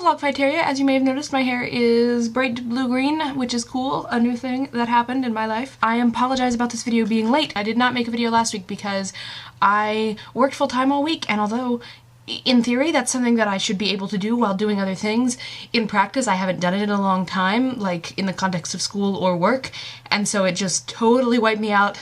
Vlogfighteria. As you may have noticed, my hair is bright blue-green, which is cool, a new thing that happened in my life. I apologize about this video being late. I did not make a video last week because I worked full-time all week, and although in theory that's something that I should be able to do while doing other things, in practice I haven't done it in a long time, like in the context of school or work, and so it just totally wiped me out.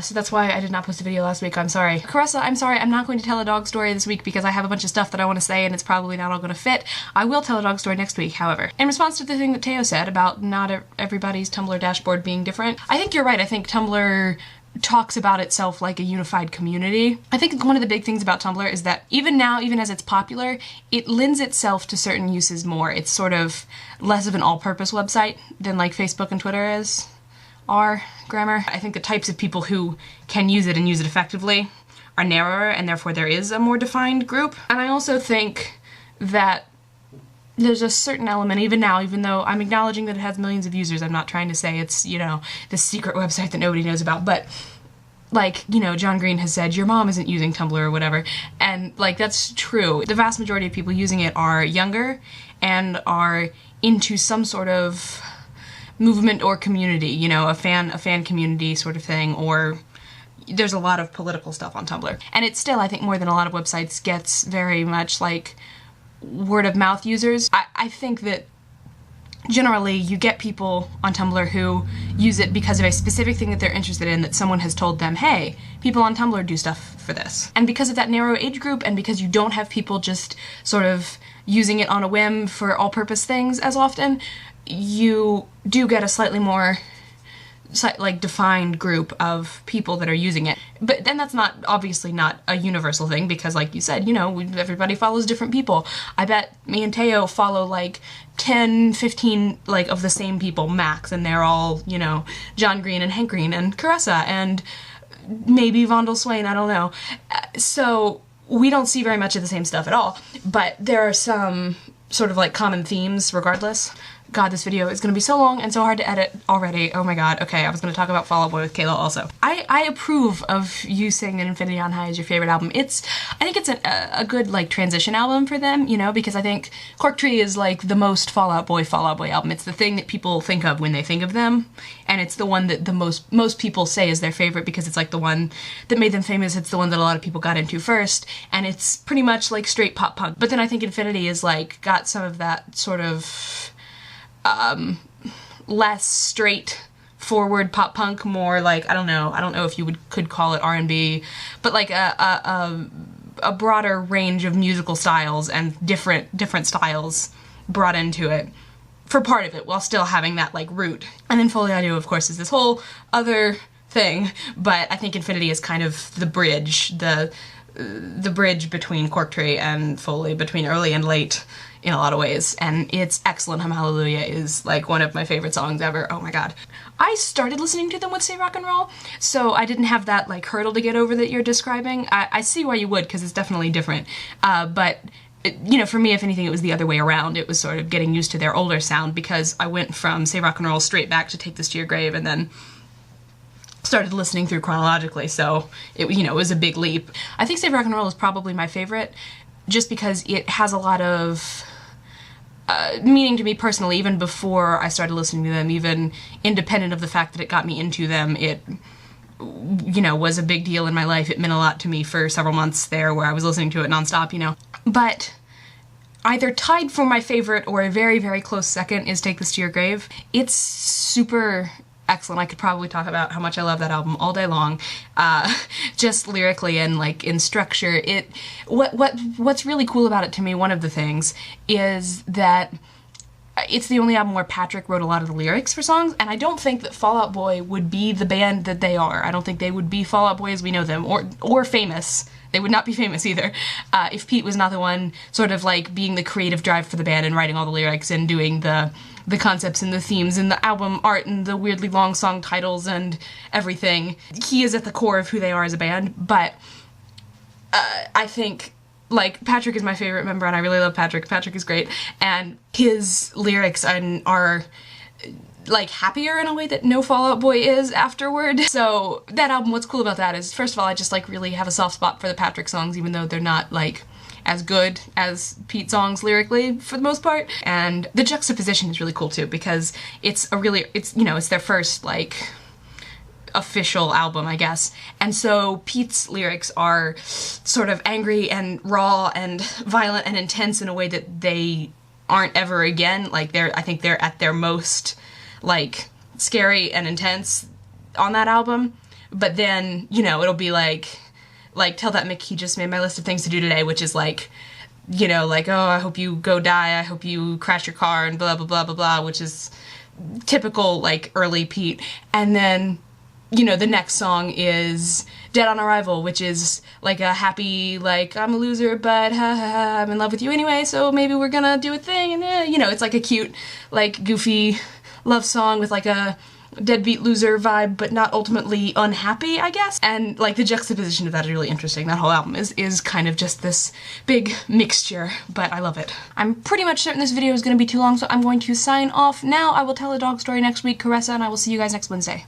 So that's why I did not post a video last week. I'm sorry. Caressa, I'm sorry. I'm not going to tell a dog story this week because I have a bunch of stuff that I want to say and it's probably not all going to fit. I will tell a dog story next week, however. In response to the thing that Teo said about not everybody's Tumblr dashboard being different, I think you're right. I think Tumblr talks about itself like a unified community. I think one of the big things about Tumblr is that even now, even as it's popular, it lends itself to certain uses more. It's sort of less of an all-purpose website than like Facebook and Twitter are. Grammar. I think the types of people who can use it and use it effectively are narrower, and therefore there is a more defined group. And I also think that there's a certain element, even now, even though I'm acknowledging that it has millions of users, I'm not trying to say it's, you know, this secret website that nobody knows about, but like, you know, John Green has said, your mom isn't using Tumblr or whatever, and like, that's true. The vast majority of people using it are younger and are into some sort of movement or community, you know, a fan community sort of thing, or there's a lot of political stuff on Tumblr. And it still, I think, more than a lot of websites, gets very much like word of mouth users. I think that generally you get people on Tumblr who use it because of a specific thing that they're interested in, that someone has told them, hey, people on Tumblr do stuff for this. And because of that narrow age group, and because you don't have people just sort of using it on a whim for all-purpose things as often, you do get a slightly more like defined group of people that are using it. But then that's not, obviously not a universal thing, because like you said, you know, everybody follows different people. I bet me and Teo follow like 10, 15 like of the same people max, and they're all, you know, John Green and Hank Green and Caressa and maybe Vondel Swain, I don't know. So we don't see very much of the same stuff at all, but there are some sort of like common themes regardless. God, this video is going to be so long and so hard to edit already. Oh my god. Okay, I was going to talk about Fall Out Boy with Kayla also. I approve of you saying that Infinity on High is your favorite album. I think it's a good like transition album for them, you know, because I think Cork Tree is like the most Fall Out Boy album. It's the thing that people think of when they think of them, and it's the one that the most people say is their favorite because it's like the one that made them famous. It's the one that a lot of people got into first, and it's pretty much like straight pop punk. But then I think Infinity is like got some of that sort of less straightforward pop punk, more like, I don't know if you could call it R&B, but like a broader range of musical styles and different styles brought into it for part of it, while still having that like root. And then Foley Audio, of course, is this whole other thing, but I think Infinity is kind of the bridge, the bridge between Cork Tree and Foley, between early and late in a lot of ways, and it's excellent. Hallelujah is like one of my favorite songs ever. Oh my god. I started listening to them with Say Rock and Roll, so I didn't have that like hurdle to get over that you're describing. I see why you would, because it's definitely different, but you know, for me, if anything, it was the other way around. It was sort of getting used to their older sound, because I went from Say Rock and Roll straight back to Take This to Your Grave, and then started listening through chronologically, so it, you know, it was a big leap. I think Save Rock and Roll is probably my favorite, just because it has a lot of meaning to me personally, even before I started listening to them, even independent of the fact that it got me into them. It, you know, was a big deal in my life. It meant a lot to me for several months there where I was listening to it nonstop, you know. But either tied for my favorite or a very, very close second is Take This to Your Grave. It's super excellent. I could probably talk about how much I love that album all day long, just lyrically and like in structure. What's really cool about it to me, one of the things, is that it's the only album where Patrick wrote a lot of the lyrics for songs, and I don't think that Fall Out Boy would be the band that they are. I don't think they would be Fall Out Boy as we know them, or famous. They would not be famous either, if Pete was not the one sort of like being the creative drive for the band and writing all the lyrics and doing the concepts and the themes and the album art and the weirdly long song titles and everything. He is at the core of who they are as a band, but I think, like, Patrick is my favorite member, and I really love Patrick. Patrick is great, and his lyrics are like happier in a way that no Fall Out Boy is afterward. So that album, what's cool about that is, first of all, I just like really have a soft spot for the Patrick songs, even though they're not like as good as Pete's songs lyrically for the most part. And the juxtaposition is really cool too, because it's you know, it's their first like official album, I guess. And so Pete's lyrics are sort of angry and raw and violent and intense in a way that they aren't ever again. Like I think they're at their most like scary and intense on that album. But then, you know, it'll be like tell that Mick he just made my list of things to do today, which is like, you know, like, oh, I hope you go die, I hope you crash your car, and blah blah blah blah blah, which is typical like early Pete. And then, you know, the next song is Dead on Arrival, which is like a happy, like, I'm a loser, but ha ha ha, I'm in love with you anyway, so maybe we're gonna do a thing, and you know, it's like a cute, like, goofy love song with like a deadbeat loser vibe, but not ultimately unhappy, I guess. And like the juxtaposition of that is really interesting. That whole album is kind of just this big mixture, but I love it. I'm pretty much certain this video is going to be too long, so I'm going to sign off now. I will tell a dog story next week, Caressa, and I will see you guys next Wednesday.